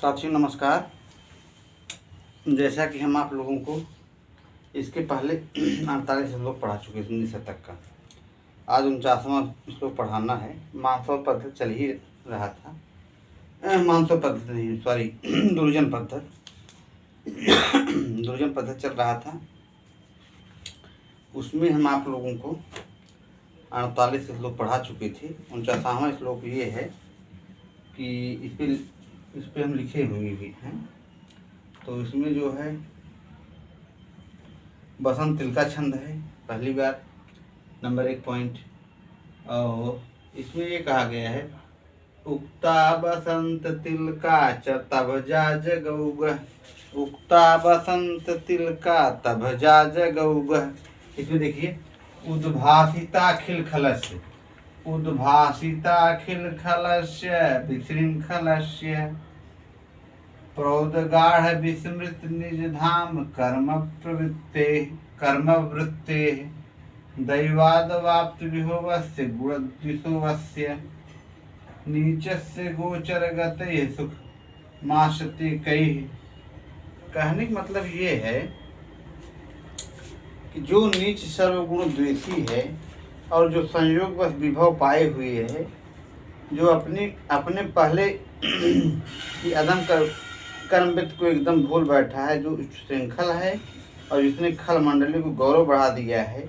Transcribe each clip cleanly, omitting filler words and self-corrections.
साथियों नमस्कार। जैसा कि हम आप लोगों को इसके पहले 48 श्लोक पढ़ा चुके थे 19 तक का। आज 49वां श्लोक पढ़ाना है। मानसव पद्धति चल ही रहा था, मानसव पद्धति नहीं, सॉरी, दुर्जन पद्धति चल रहा था। उसमें हम आप लोगों को 48 श्लोक पढ़ा चुके थे। 49वां श्लोक ये है कि इस पे हम लिखे हुए भी हैं। तो इसमें जो है बसंत तिल का छंद है पहली बार, नंबर 1 पॉइंट। और इसमें ये कहा गया है, उक्ता बसंत तिल का च तब जा जगौग, उक्ता बसंत तिल का तब जा जगौग। इसमें देखिए, उद्भासिताखिल खलस्य, उद्भासिताखिल खलस्य विशृंखलस्य प्रौदगाढ़ विस्मृत निज धाम कर्मवृत्ते दैवादवाप्त विहोवस्य गुणद्विषोवस्य नीचस्य गोचर गते सुख माशते कई। कहने का मतलब ये है कि जो नीच सर्वगुण द्वेषी है और जो संयोगवश विभव पाए हुए है, जो अपने पहले की अदम कर्मवृत्ति को एकदम भूल बैठा है, जो श्रृंखल है और जिसने खल मंडली को गौरव बढ़ा दिया है,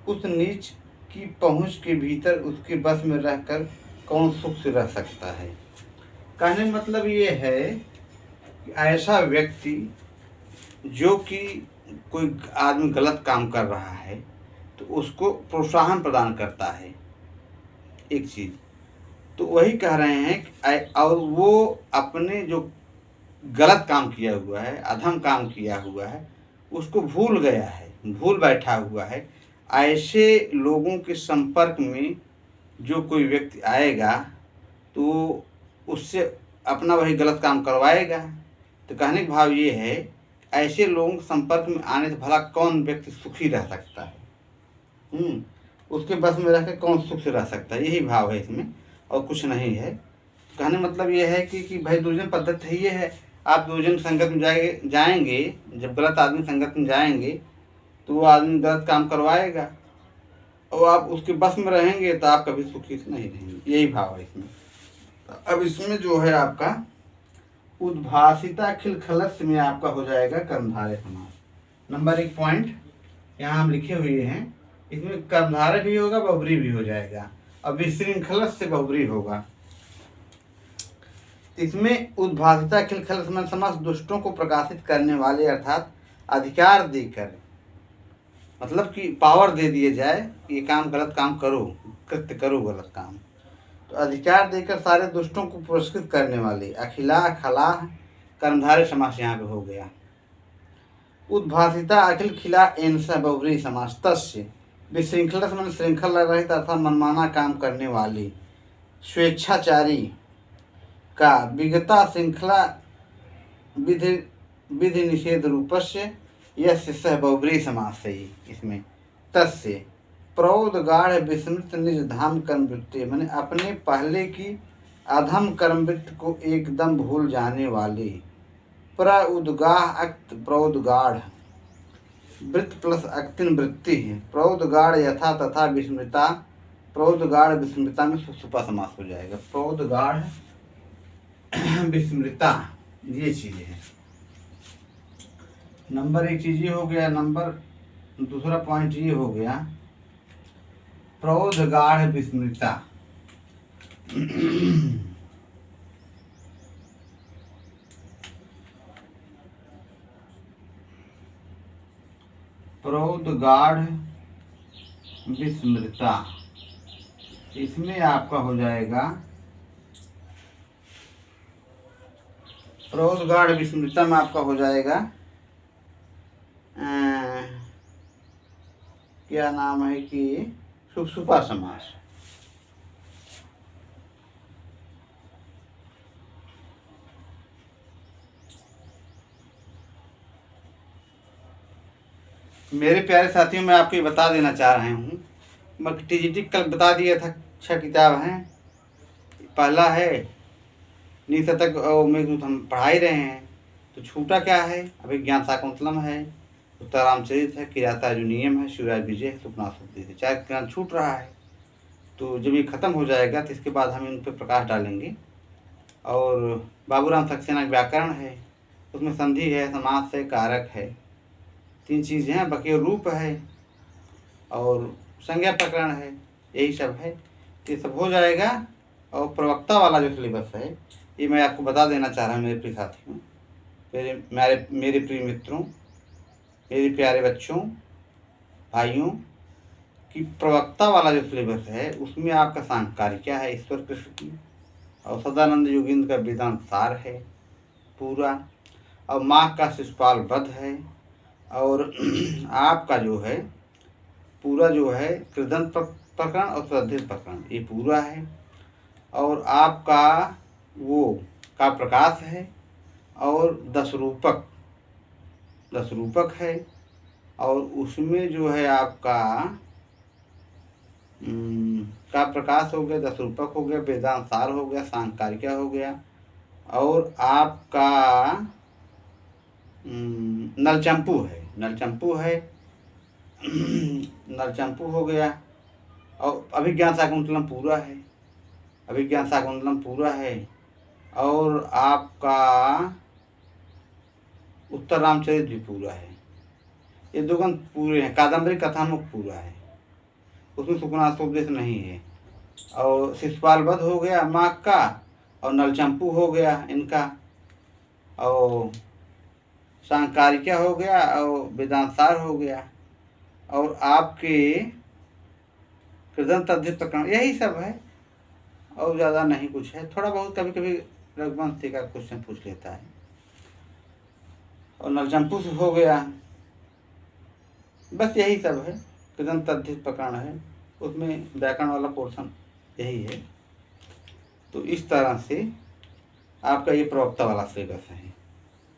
उस नीच की पहुंच के भीतर उसके बस में रहकर कौन सुख से रह सकता है। कहने का मतलब ये है कि ऐसा व्यक्ति जो कि कोई आदमी गलत काम कर रहा है तो उसको प्रोत्साहन प्रदान करता है एक चीज़। तो वही कह रहे हैं और वो अपने जो गलत काम किया हुआ है, अधम काम किया हुआ है, उसको भूल गया है, भूल बैठा हुआ है। ऐसे लोगों के संपर्क में जो कोई व्यक्ति आएगा तो उससे अपना वही गलत काम करवाएगा। तो कहने का भाव ये है, ऐसे लोगों के संपर्क में आने से भला कौन व्यक्ति सुखी रह सकता है, उसके बस में रहकर कौन सुख से रह सकता है। यही भाव है इसमें और कुछ नहीं है। कहने मतलब ये है कि भाई दुर्जन पद्धति है, ये है आप दुर्जन संगत में जाएंगे, जब गलत आदमी संगत में जाएंगे तो वो आदमी गलत काम करवाएगा और आप उसके बस में रहेंगे तो आप कभी सुखी से नहीं रहेंगे। यही भाव है इसमें। अब इसमें जो है आपका उद्भासिताखिल खलस्य में आपका हो जाएगा कर्मधारय समास। नंबर 1 पॉइंट यहाँ हम लिखे हुए हैं। इसमें कर्मधारय भी होगा, बहुब्री भी हो जाएगा। अब विशृंखलस्य से बहुब्री होगा। इसमें उद्भासिताखिल खलस्य समास दुष्टों को प्रकाशित करने वाले, अर्थात अधिकार देकर, मतलब कि पावर दे दिए जाए, ये काम गलत काम करो, कृत्य करो गलत काम, तो अधिकार देकर सारे दुष्टों को पुरस्कृत करने वाले। अखिला खला कर्मधारय समास यहाँ पे हो गया। उद्भासिता अखिल खिला एनसा बहुब्री समास। तस्य विशृंखला से श्रृंखला रहित अर्थात मनमाना काम करने वाले, स्वेच्छाचारी का विगता श्रृंखला विधि निषेध रूपस्य यस्य सह बहुब्री समास से ही इसमें। तस्य प्रौदगाढ़ विस्मृत निज धाम कर्मवृत्ति, मैंने अपने पहले की अधम कर्मवृत्ति को एकदम भूल जाने वाले। प्रउद्गाह अक्त प्रौदगाढ़, वृत्त प्लस अक्तिन वृत्ति है। प्रौदगाढ़ यथा तथा विस्मृता, प्रौदगाढ़ विस्मृता में सुपा समास हो जाएगा। प्रौदगाढ़ विस्मृता ये चीज़ है। नंबर 1 चीज़ ये हो गया। नंबर दूसरा पॉइंट ये हो गया, प्रौदगाढ़ विस्मृता। प्रौदगाढ़ विस्मृता, इसमें आपका हो जाएगा प्रौदगाढ़ विस्मृता में आपका हो जाएगा क्या नाम है कि सुपा समास। मेरे प्यारे साथियों, मैं आपको बता देना चाह रहा हूँ, मैं टीजीटी कल बता दिया था 6 किताब हैं। पहला है निशतक मेघदूत हम पढ़ा ही रहे हैं। तो छूटा क्या है? अभिज्ञान शाकुंतलम है, उत्तरामचरित है, किरातार्जुनीयम है, शिवराज विजय है, स्वप्नासुरदीप है। 4 ज्ञान छूट रहा है। तो जब ये खत्म हो जाएगा तो इसके बाद हम इन पर प्रकाश डालेंगे। और बाबूराम सक्सेना व्याकरण है, उसमें संधि है, समास है, कारक है, 3 चीज़ें हैं। बाकी रूप है और संज्ञा प्रकरण है, यही सब है। ये सब हो जाएगा। और प्रवक्ता वाला जो सिलेबस है ये मैं आपको बता देना चाह रहा हूँ मेरे प्रिय साथियों, मेरे प्रिय मित्रों, मेरे प्यारे बच्चों, भाइयों, कि प्रवक्ता वाला जो सिलेबस है उसमें आपका सांकारिका है ईश्वर कृष्ण की, और सदानंद योगींद्र का वेदांत सार है पूरा, और माँ का शिशुपाल वध है, और आपका जो है पूरा जो है कृदंत प्रकरण और तद्धित प्रकरण ये पूरा है, और आपका वो का प्रकाश है, और 10 रूपक है, और उसमें जो है आपका का प्रकाश हो गया, 10 रूपक हो गया, वेदांत सार हो गया, सांकारिका हो गया, और आपका नलचंपू है नलचंपू हो गया, और अभिज्ञान शाकुंतलम पूरा है, और आपका उत्तर रामचरित भी पूरा है। ये 2 ग्रंथ पूरे हैं। कादम्बरी कथामुख पूरा है, उसमें सुकुनासोपदेश नहीं है, और शिशुपाल वध हो गया माँ का, और नलचंपू हो गया इनका, और सांकारिका हो गया, और वेदांत सार हो गया, और आपके कृदंत अद्धित प्रकरण, यही सब है। और ज़्यादा नहीं कुछ है। थोड़ा बहुत कभी कभी रघुवंश का क्वेश्चन पूछ लेता है, और नलचंपू से हो गया। बस यही सब है। कृदंत अद्धित प्रकरण है, उसमें व्याकरण वाला पोर्शन यही है। तो इस तरह से आपका ये प्रवक्ता वाला सिलेबस है।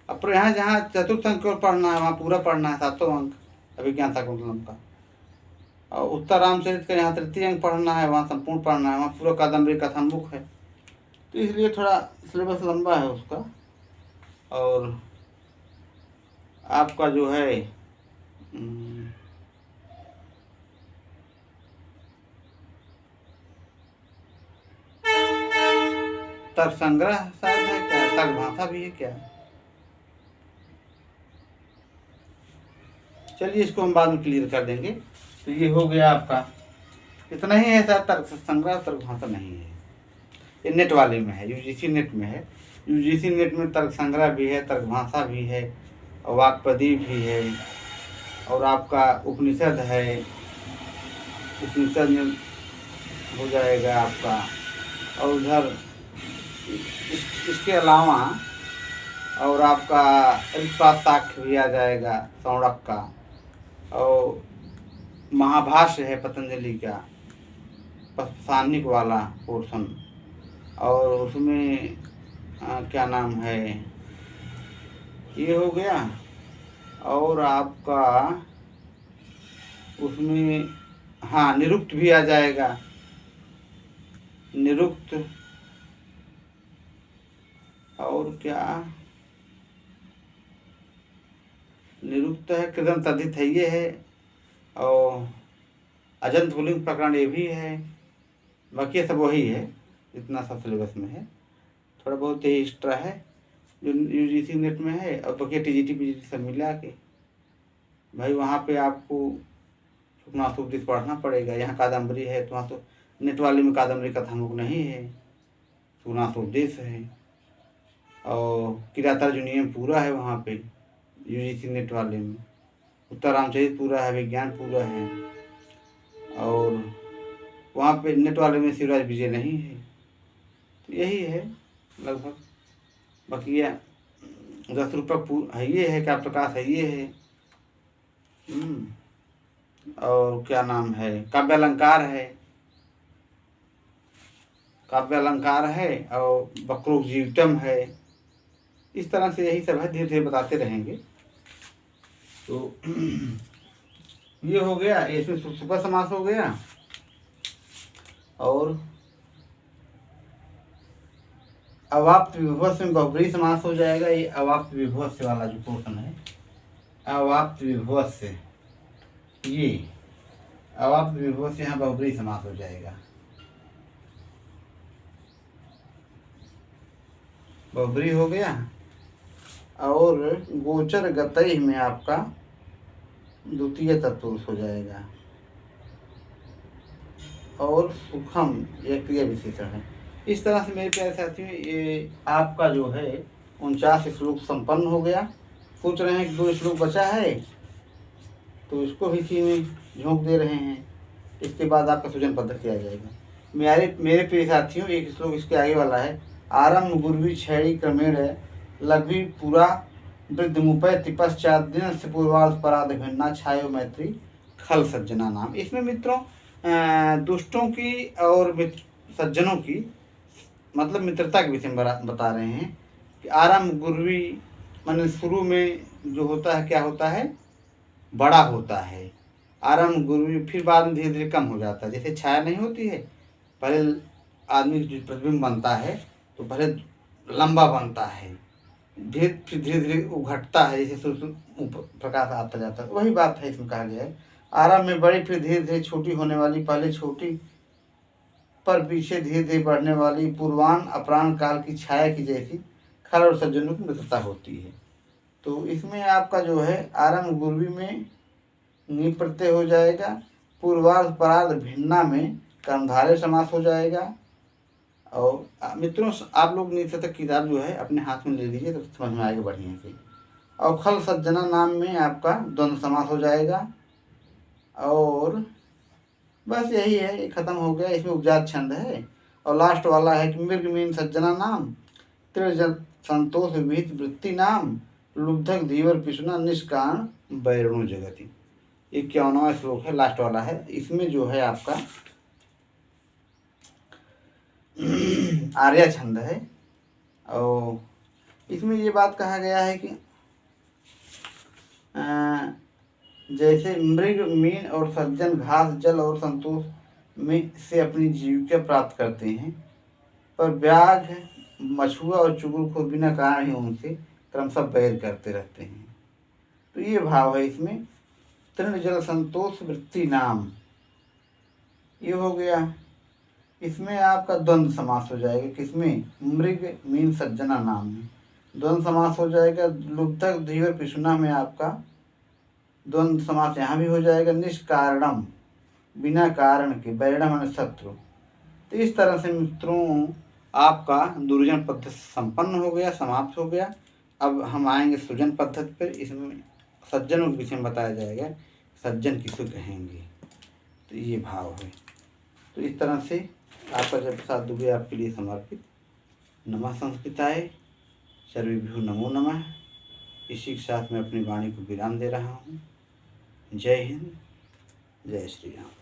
अब यहाँ जहाँ चतुर्थ अंक और पढ़ना है वहाँ पूरा पढ़ना है, 7 अंक अभिज्ञान शाकुंतलम का, और उत्तर रामचरित का यहाँ 3 अंक पढ़ना है, वहाँ संपूर्ण पढ़ना है, वहाँ पूरा कादम्बरी कथामुख है। तो इसलिए थोड़ा सिलेबस लंबा है उसका। और आपका जो है तर्क संग्रह शायद है क्या, तर्क भाषा भी है क्या? चलिए इसको हम बाद में क्लियर कर देंगे। तो ये हो गया आपका, इतना ही है सर। तर्क संग्रह तर्क भाषा नहीं है, ये नेट वाले में है, यूजीसी नेट में है। यूजीसी नेट में तर्क संग्रह भी है, तर्क भाषा भी है, और वाक्पदी भी है, और आपका उपनिषद है, उपनिषद में हो जाएगा आपका। और उधर इसके अलावा और आपका ऋक्पाद साक्ष्य भी आ जाएगा सौणक का, और महाभाष्य है पतंजलि का, पाषाणिक वाला पोर्शन, और उसमें क्या नाम है ये हो गया। और आपका उसमें हाँ निरुक्त भी आ जाएगा, निरुक्त, और क्या निरुक्त है, कृदंत अद्धित है ये है, और अजंत पुलिंग प्रकरण ये भी है। बाकी सब वही है, इतना सब सिलेबस में है। थोड़ा बहुत ये एक्स्ट्रा है जो यूजीसी नेट में है, और बाकी टीजीटी पीजीटी सब मिला के भाई वहाँ पे आपको सुकुनासोपदेश पढ़ना पड़ेगा। यहाँ कादम्बरी है तो वहाँ तो नेट वाले में कादम्बरी कथामुख नहीं है, सुकुनासोपदेश है, और किरातार्जुनीयम पूरा है वहाँ पे यूजीसी नेट वाले में, उत्तर रामचरित पूरा है, विज्ञान पूरा है, और वहाँ पे नेट वाले में शिवराज विजय नहीं है। तो यही है लगभग। बाकी 10 रूपक है ये है, क्या प्रकाश है ये है, और क्या नाम है काव्य अलंकार है, और वक्रोक्त जीवितम है। इस तरह से यही सब है, धीरे धीरे बताते रहेंगे। तो ये हो गया, इसमें सुपर समास हो गया, और अवाप्त विभव में बहुब्रीहि समास हो जाएगा। ये अवाप्त विभव से वाला जो पोर्शन है, अवाप्त विभव से, ये अवाप्त विभव से यहाँ बहुब्रीहि समास हो जाएगा। बहुब्रीहि हो गया। और गोचर गतई में आपका द्वितीय तत्पुरुष हो जाएगा। और सुखम यह क्रिया विशेषण है। इस तरह से मेरे प्यारे साथियों ये आपका जो है 49 श्लोक संपन्न हो गया। सोच रहे हैं कि 2 श्लोक बचा है तो इसको भी इसी में झोंक दे रहे हैं। इसके बाद आपका सृजन पद्धति आ जाएगा। मेरे प्रिय साथियों एक श्लोक इसके आगे वाला है, आरम्भ गुरुवी छैड़ी क्रमेण लघ्वी पुरा वृद्धमुपैति पश्चात दिन से पूर्वार्ध पराध भिन्ना छायो मैत्री खल सज्जना नाम। इसमें मित्रों दुष्टों की और सज्जनों की मतलब मित्रता के विषय में बता रहे हैं कि आरम्भ गुरुवी माने शुरू में जो होता है क्या होता है, बड़ा होता है। आरम्भ गुरुवी फिर बाद में धीरे धीरे कम हो जाता है। जैसे छाया नहीं होती है, पहले आदमी जो प्रतिबिंब बनता है तो पहले लंबा बनता है, फिर धीरे धीरे वो घटता है, जैसे प्रकाश आता जाता है। वही बात है इसमें कहा गया है। आरंभ में बड़ी फिर धीरे धीरे छोटी होने वाली, पहले छोटी पर पीछे धीरे धीरे बढ़ने वाली, पूर्वान अपराह्न काल की छाया की जैसी खल और सज्जनों की मित्रता होती है। तो इसमें आपका जो है आरंभ गुरुवी में नी प्रत्यय हो जाएगा, पूर्वार्ध परार्ध भिन्ना में कर्मधारय समास हो जाएगा। और मित्रों आप लोग नीचे तक किताब जो है अपने हाथ में ले लीजिए तो समझ में आएगा बढ़िया से। और खल सज्जना नाम में आपका द्वंद्व समास हो जाएगा। और बस यही है, ये खत्म हो गया। इसमें उपजात छंद है। और लास्ट वाला है कि मृग मीन सज्जना नाम त्रिजन संतोष विहित वृत्ति नाम लुब्धक धीवर पिशुना निष्कारण बैरणु जगति। 51वां श्लोक है, लास्ट वाला है। इसमें जो है आपका आर्या छंद है। और इसमें ये बात कहा गया है कि जैसे मृग मीन और सज्जन घास जल और संतोष में से अपनी जीविका प्राप्त करते हैं, पर व्याघ मछुआ और चुगलखोर बिना कारण ही उनसे क्रमशः बैर करते रहते हैं। तो ये भाव है इसमें। तृण जल संतोष वृत्ति नाम ये हो गया। इसमें आपका द्वंद्व समास हो जाएगा। किसमें? मृग मीन सज्जना नाम में द्वंद्व समास हो जाएगा। लुब्धक धीवर पिशुना में आपका द्वंद्व समास यहाँ भी हो जाएगा। निष्कारणम बिना कारण के, बैरणम माने शत्रु। तो इस तरह से मित्रों आपका दुर्जन पद्धति संपन्न हो गया, समाप्त हो गया। अब हम आएंगे सृजन पद्धति पर। इसमें सज्जनों के विषय में बताया जाएगा, सज्जन किसको कहेंगे। तो ये भाव है। तो इस तरह से आपका जब प्रसाद दुबे आपके लिए समर्पित। नमः संस्कृताय, सर्वेभ्यो नमो नमः। इसी के साथ मैं अपनी वाणी को विराम दे रहा हूँ। जय हिंद, जय श्री राम।